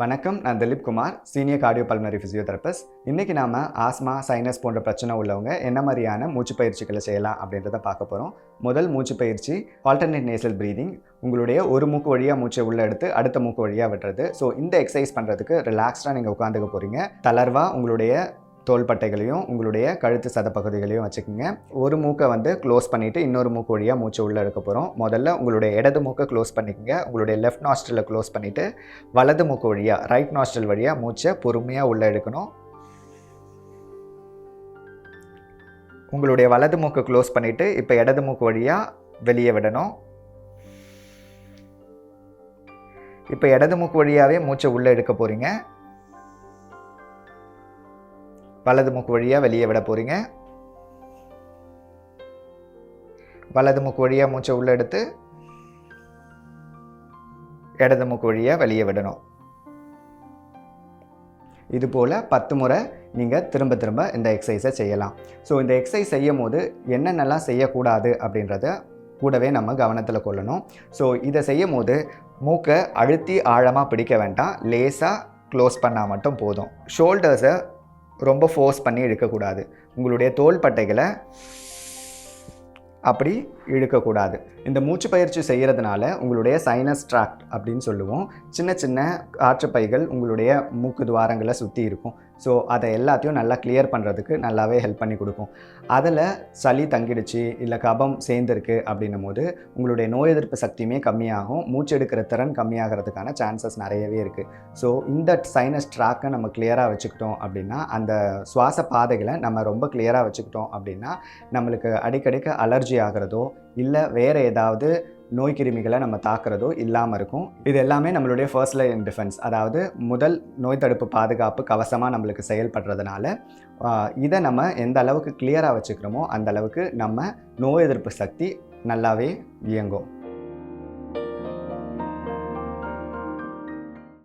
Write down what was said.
வணக்கம், நான் Dileep Kumar, senior cardio pulmonary physiotherapist. இன்றைக்கி நாம் ஆஸ்மா, சைனஸ் போன்ற பிரச்சனை உள்ளவங்க என்ன மாதிரியான மூச்சு பயிற்சிகளை செய்யலாம் அப்படின்றத பார்க்க போகிறோம். முதல் மூச்சு பயிற்சி ஆல்டர்னேட் நேசல் ப்ரீதிங். உங்களுடைய ஒரு மூக்கு வழியாக மூச்சை உள்ளே எடுத்து அடுத்த மூக்கு வழியாக விடுறது. ஸோ இந்த எக்ஸசைஸ் பண்ணுறதுக்கு ரிலாக்ஸ்டாக நீங்கள் உட்காந்துக்க போகிறீங்க. தளர்வாக உங்களுடைய தோள்பட்டைகளையும் உங்களுடைய கழுத்து சத பகுதிகளையும் வச்சுக்கோங்க. ஒரு மூக்கை க்ளோஸ் பண்ணிவிட்டு இன்னொரு மூக்கு வழியாக மூச்சை உள்ளே எடுக்க போகிறோம். முதல்ல உங்களுடைய இடது மூக்கை க்ளோஸ் பண்ணிக்கோங்க. உங்களுடைய லெஃப்ட் நாஸ்ட்ரிலை க்ளோஸ் பண்ணிவிட்டு வலது மூக்கு வழியாக ரைட் நாஸ்ட்ரில் வழியாக மூச்சை பொறுமையாக உள்ளே எடுக்கணும். உங்களுடைய வலது மூக்கை க்ளோஸ் பண்ணிவிட்டு இப்போ இடது மூக்கு வழியாக வெளியே விடணும். இப்போ இடது மூக்கு வழியாகவே மூச்சை உள்ளே எடுக்க போகிறீங்க. வலது மூக்கு வழியாக வெளியே விட போகிறீங்க. வலது மூக்கு வழியாக மூச்சை உள்ளே எடுத்து இடது மூக்கு வழியாக வெளியே விடணும். இதுபோல் 10 முறை நீங்கள் திரும்ப திரும்ப இந்த எக்ஸசைஸை செய்யலாம். ஸோ இந்த எக்ஸசைஸ் செய்யும் போது என்னென்னலாம் செய்யக்கூடாது அப்படின்றத கூடவே நம்ம கவனத்தில் கொள்ளணும். ஸோ இதை செய்யும் போது மூக்கை அழுத்தி ஆழமாக பிடிக்க வேண்டாம், லேசாக க்ளோஸ் பண்ணால் மட்டும் போதும். ஷோல்டர்ஸை ரொம்ப ஃபோர்ஸ் பண்ணி இழுக்கக்கூடாது. உங்களுடைய தோள்பட்டைகளை அப்படி இழுக்கக்கூடாது. இந்த மூச்சு பயிற்சி செய்கிறதுனால உங்களுடைய சைனஸ் ட்ராக்ட் அப்படின்னு சொல்லுவோம், சின்ன சின்ன காற்றுப்பைகள் உங்களுடைய மூக்கு துவாரங்களை சுற்றி இருக்கும். ஸோ அதை எல்லாத்தையும் நல்லா கிளியர் பண்ணுறதுக்கு நல்லாவே ஹெல்ப் பண்ணி கொடுக்கும். அதில் சளி தங்கிடுச்சு இல்லை கபம் சேர்ந்துருக்கு அப்படின்னும் போது உங்களுடைய நோய் எதிர்ப்பு சக்தியுமே கம்மியாகும், மூச்சு எடுக்கிற திறன் கம்மியாகிறதுக்கான சான்சஸ் நிறையவே இருக்குது. ஸோ இந்த சைனஸ் ட்ராக்கை நம்ம கிளியராக வச்சுக்கிட்டோம் அப்படின்னா, அந்த சுவாச பாதைகளை நம்ம ரொம்ப கிளியராக வச்சுக்கிட்டோம் அப்படின்னா நம்மளுக்கு அடிக்கடிக்கு அலர்ஜி ஆகிறதோ இல்லை வேறு ஏதாவது நோய் கிருமிகளை நம்ம தாக்குறதோ இல்லாமல் இருக்கும். இது எல்லாமே நம்மளுடைய ஃபர்ஸ்ட் லைன் டிஃபென்ஸ், அதாவது முதல் நோய் தடுப்பு பாதுகாப்பு கவசமாக நம்மளுக்கு செயல்படுறதுனால இதை நம்ம எந்த அளவுக்கு கிளியராக வச்சுக்கிறோமோ அந்த அளவுக்கு நம்ம நோய் எதிர்ப்பு சக்தி நல்லாவே இயங்கும்.